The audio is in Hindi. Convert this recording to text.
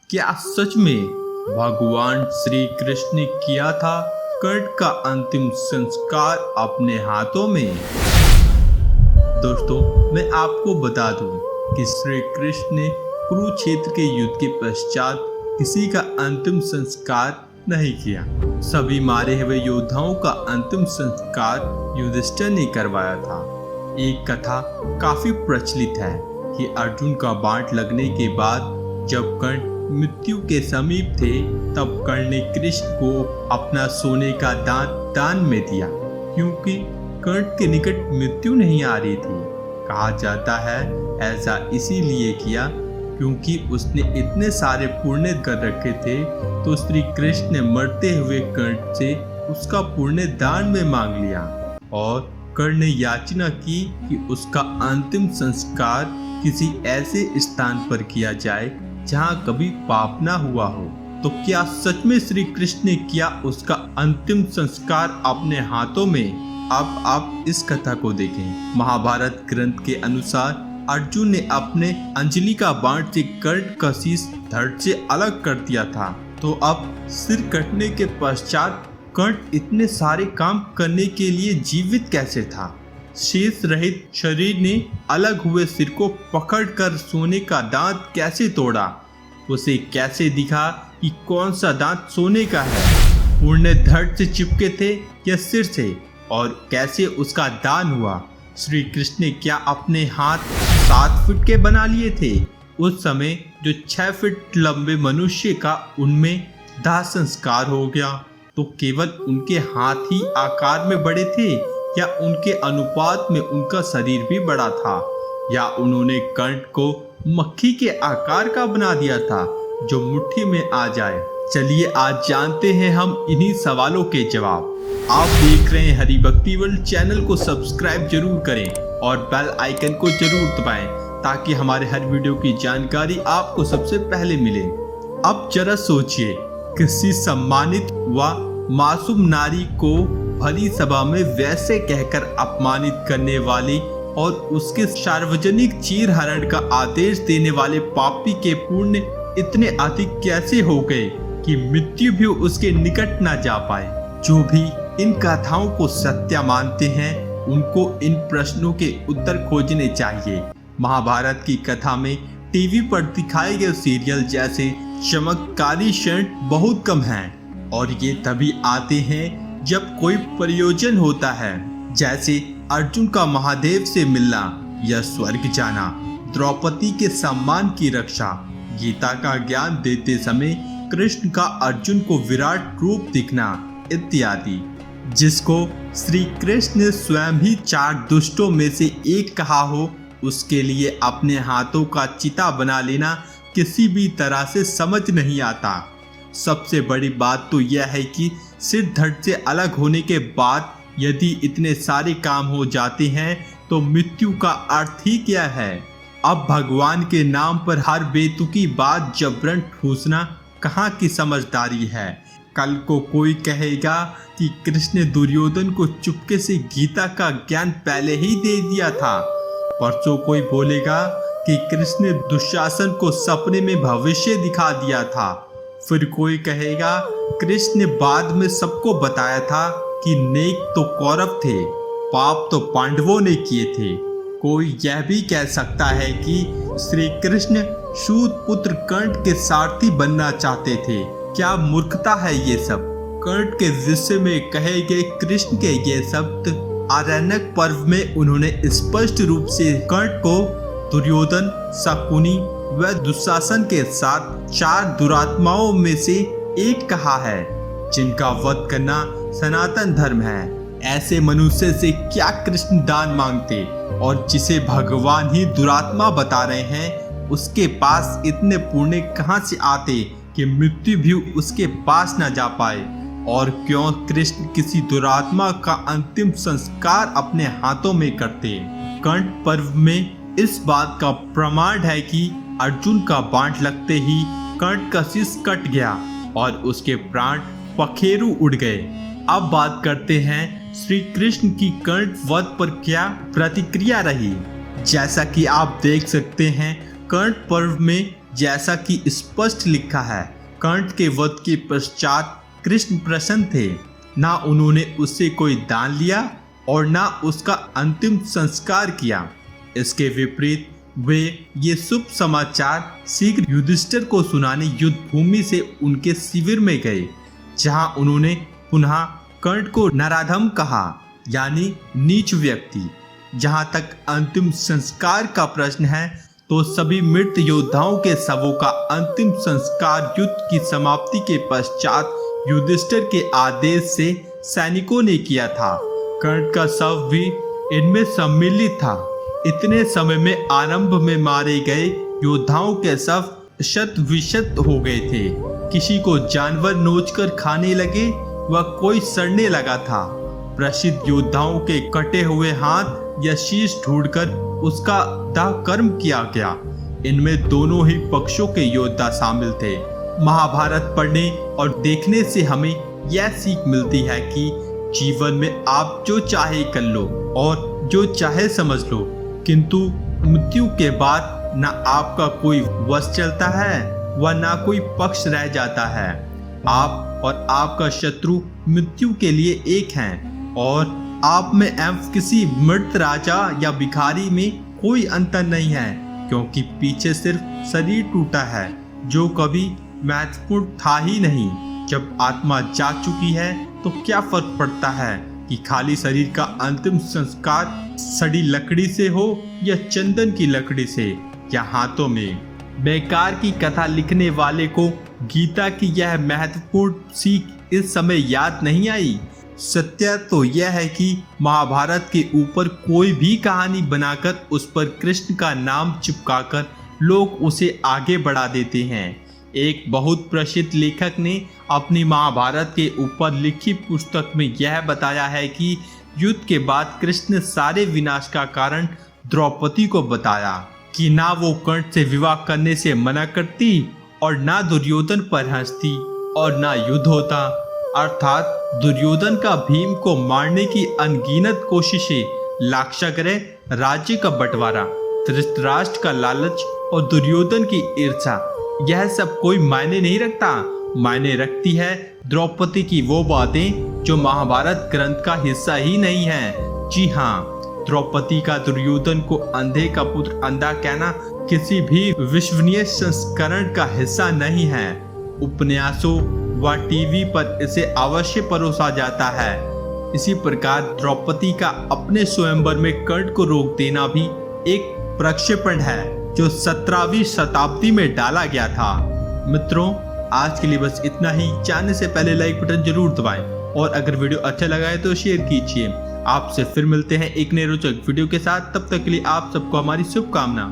क्या सच में भगवान श्री कृष्ण ने किया था कर्ण का अंतिम संस्कार अपने हाथों में? दोस्तों, मैं आपको बता दूं कि श्री कृष्ण ने कुरुक्षेत्र के युद्ध के पश्चात किसी का अंतिम संस्कार नहीं किया। सभी मारे हुए योद्धाओं का अंतिम संस्कार युधिष्ठिर ने करवाया था। एक कथा काफी प्रचलित है कि अर्जुन का बाण लगने के बाद जब कर्ण मृत्यु के समीप थे तब कर्ण ने कृष्ण को अपना सोने का दांत दान में दिया, क्योंकि कर्ण के निकट मृत्यु नहीं आ रही थी। कहा जाता है ऐसा इसीलिए किया क्योंकि उसने इतने सारे पुण्य कर रखे थे, तो श्री कृष्ण ने मरते हुए कर्ण से उसका पुण्य दान में मांग लिया और कर्ण ने याचना की कि उसका अंतिम संस्कार किसी ऐसे स्थान पर किया जाए जहां कभी पाप ना हुआ हो। तो क्या सच में श्री कृष्ण ने किया उसका अंतिम संस्कार अपने हाथों में? अब आप इस कथा को देखें। महाभारत ग्रंथ के अनुसार अर्जुन ने अपने अंजलि का बाण से कर्ण का शीश धड़ से अलग कर दिया था। तो अब सिर कटने के पश्चात कर्ण इतने सारे काम करने के लिए जीवित कैसे था? शेष रहित शरीर ने अलग हुए सिर को पकड़कर सोने का दांत कैसे तोड़ा? उसे कैसे दिखा कि कौन सा दांत सोने का है? पुण्य धड़ से चिपके थे या सिर से? और कैसे उसका दान हुआ? श्री कृष्ण ने क्या अपने हाथ 7 फीट के बना लिए थे? उस समय जो 6 फीट लंबे मनुष्य का उनमें दाह संस्कार हो गया, तो केवल उनके हाथ ही आकार में बड़े थे या उनके अनुपात में उनका शरीर भी बड़ा था? या उन्होंने कर्ण को मक्खी के आकार का बना दिया था जो मुट्ठी में आ जाए? चलिए आज जानते हैं हम इन्हीं सवालों के जवाब। आप देख रहे हैं हरिभक्ति वर्ल्ड। चैनल को सब्सक्राइब जरूर करें और बेल आइकन को जरूर दबाएं ताकि हमारे हर वीडियो की जानकारी आपको सबसे पहले मिले। अब जरा सोचिए, किसी सम्मानित व मासूम नारी को भली सभा में वैसे कहकर अपमानित करने वाले और उसके सार्वजनिक चीर हरण का आदेश देने वाले पापी के पुण्य इतने अधिक कैसे हो गए कि मृत्यु भी उसके निकट न जा पाए? जो भी इन कथाओं को सत्य मानते हैं उनको इन प्रश्नों के उत्तर खोजने चाहिए। महाभारत की कथा में टीवी पर दिखाए गए सीरियल जैसे चमत्कारी क्षण बहुत कम हैं और ये तभी आते हैं जब कोई प्रयोजन होता है, जैसे अर्जुन का महादेव से मिलना या स्वर्ग जाना, द्रौपदी के सम्मान की रक्षा, गीता का ज्ञान देते समय कृष्ण का अर्जुन को विराट रूप दिखना इत्यादि। जिसको श्री कृष्ण ने स्वयं ही 4 दुष्टों में से एक कहा हो, उसके लिए अपने हाथों का चिता बना लेना किसी भी तरह से समझ नहीं आता। सबसे बड़ी बात तो यह है कि सिर धड़ से अलग होने के बाद यदि इतने सारे काम हो जाते हैं तो मृत्यु का अर्थ ही क्या है? अब भगवान के नाम पर हर बेतुकी बात जबरन ठूसना कहाँ की समझदारी है? कल को कोई कहेगा कि कृष्ण ने दुर्योधन को चुपके से गीता का ज्ञान पहले ही दे दिया था। परसों कोई बोलेगा कि कृष्ण ने दुशासन को सपने में भविष्य दिखा दिया था। फिर कोई कहेगा कृष्ण ने बाद में सबको बताया था कि नेक तो कौरव थे, पाप तो पांडवों ने किए थे। कोई यह भी कह सकता है कि श्री कृष्ण सूत पुत्र कर्ण के सारथी बनना चाहते थे। क्या मूर्खता है ये सब? कर्ण के विषय में कहे गए कृष्ण के ये शब्द आरण्यक पर्व में उन्होंने स्पष्ट रूप से कर्ण को दुर्योधन, शकुनी व दुशासन के साथ 4 दुरात्माओं में से एक कहा है, जिनका वध करना सनातन धर्म है। ऐसे मनुष्य से क्या कृष्ण दान मांगते? और जिसे भगवान ही दुरात्मा बता रहे हैं, उसके पास इतने पुण्य कहां से आते कि मृत्यु भी उसके पास न जा पाए? और क्यों कृष्ण किसी दुरात्मा का अंतिम संस्कार अपने हाथों में करते? कर्ण पर्व में इस बात का प्रमाण है कि अर्जुन का बाण लगते ही कर्ण का शीश कट गया और उसके प्राण पखेरु उड़ गए। अब बात करते हैं श्री कृष्ण की कर्ण वध पर क्या प्रतिक्रिया रही। जैसा कि आप देख सकते हैं, कर्ण पर्व में जैसा कि स्पष्ट लिखा है, कर्ण के वध के पश्चात कृष्ण प्रसन्न थे। ना उन्होंने उससे कोई दान लिया और ना उसका अंतिम संस्कार किया। इसके विपरीत वे ये शुभ समाचार शीघ्र युधिष्ठिर को सुनाने युद्ध भूमि से उनके शिविर में गए, जहां उन्होंने पुनः कर्ण को नराधम कहा, यानी नीच व्यक्ति। जहां तक अंतिम संस्कार का प्रश्न है, तो सभी मृत योद्धाओं के शवों का अंतिम संस्कार युद्ध की समाप्ति के पश्चात युधिष्ठिर के आदेश से सैनिकों ने किया था। कर्ण का शव भी इनमें सम्मिलित था। इतने समय में आरंभ में मारे गए योद्धाओं के शव शत विशत हो गए थे। किसी को जानवर नोचकर खाने लगे व कोई सड़ने लगा था। प्रसिद्ध योद्धाओं के कटे हुए हाथ या शीश ढूंढकर उसका दाह कर्म किया गया। इनमें दोनों ही पक्षों के योद्धा शामिल थे। महाभारत पढ़ने और देखने से हमें यह सीख मिलती है कि जीवन में आप जो चाहे कर लो और जो चाहे समझ लो, किंतु मृत्यु के बाद न आपका कोई वश चलता है व न कोई पक्ष रह जाता है। आप और आपका शत्रु मृत्यु के लिए एक हैं और आप में एवं किसी मृत राजा या भिखारी में कोई अंतर नहीं है, क्योंकि पीछे सिर्फ शरीर टूटा है जो कभी महत्वपूर्ण था ही नहीं। जब आत्मा जा चुकी है तो क्या फर्क पड़ता है कि खाली शरीर का अंतिम संस्कार सड़ी लकड़ी से हो या चंदन की लकड़ी से या हाथों में। बेकार की कथा लिखने वाले को गीता की यह महत्वपूर्ण सीख इस समय याद नहीं आई। सत्य तो यह है कि महाभारत के ऊपर कोई भी कहानी बनाकर उस पर कृष्ण का नाम चिपकाकर लोग उसे आगे बढ़ा देते हैं। एक बहुत प्रसिद्ध लेखक ने अपनी महाभारत के ऊपर लिखी पुस्तक में यह बताया है कि युद्ध के बाद कृष्ण ने सारे विनाश का कारण द्रौपदी को बताया कि ना वो कर्ण से विवाह करने से मना करती और ना दुर्योधन पर हंसती और ना युद्ध होता। अर्थात दुर्योधन का भीम को मारने की अनगिनत कोशिशें, लाक्षागृह, राज्य का बंटवारा, धृतराष्ट्र का लालच और दुर्योधन की ईर्ष्या, यह सब कोई मायने नहीं रखता। मायने रखती है द्रौपदी की वो बातें जो महाभारत ग्रंथ का हिस्सा ही नहीं है। जी हाँ, द्रौपदी का दुर्योधन को अंधे का पुत्र अंधा कहना किसी भी विश्वसनीय संस्करण का हिस्सा नहीं है। उपन्यासों व टीवी पर इसे अवश्य परोसा जाता है। इसी प्रकार द्रौपदी का अपने स्वयंवर में कर्ण को रोक देना भी एक प्रक्षेपण है जो 17वीं शताब्दी में डाला गया था। मित्रों, आज के लिए बस इतना ही। जानने से पहले लाइक बटन जरूर दबाएं और अगर वीडियो अच्छा लगा है तो शेयर कीजिए। आपसे फिर मिलते हैं एक नए रोचक वीडियो के साथ। तब तक के लिए आप सबको हमारी शुभकामना।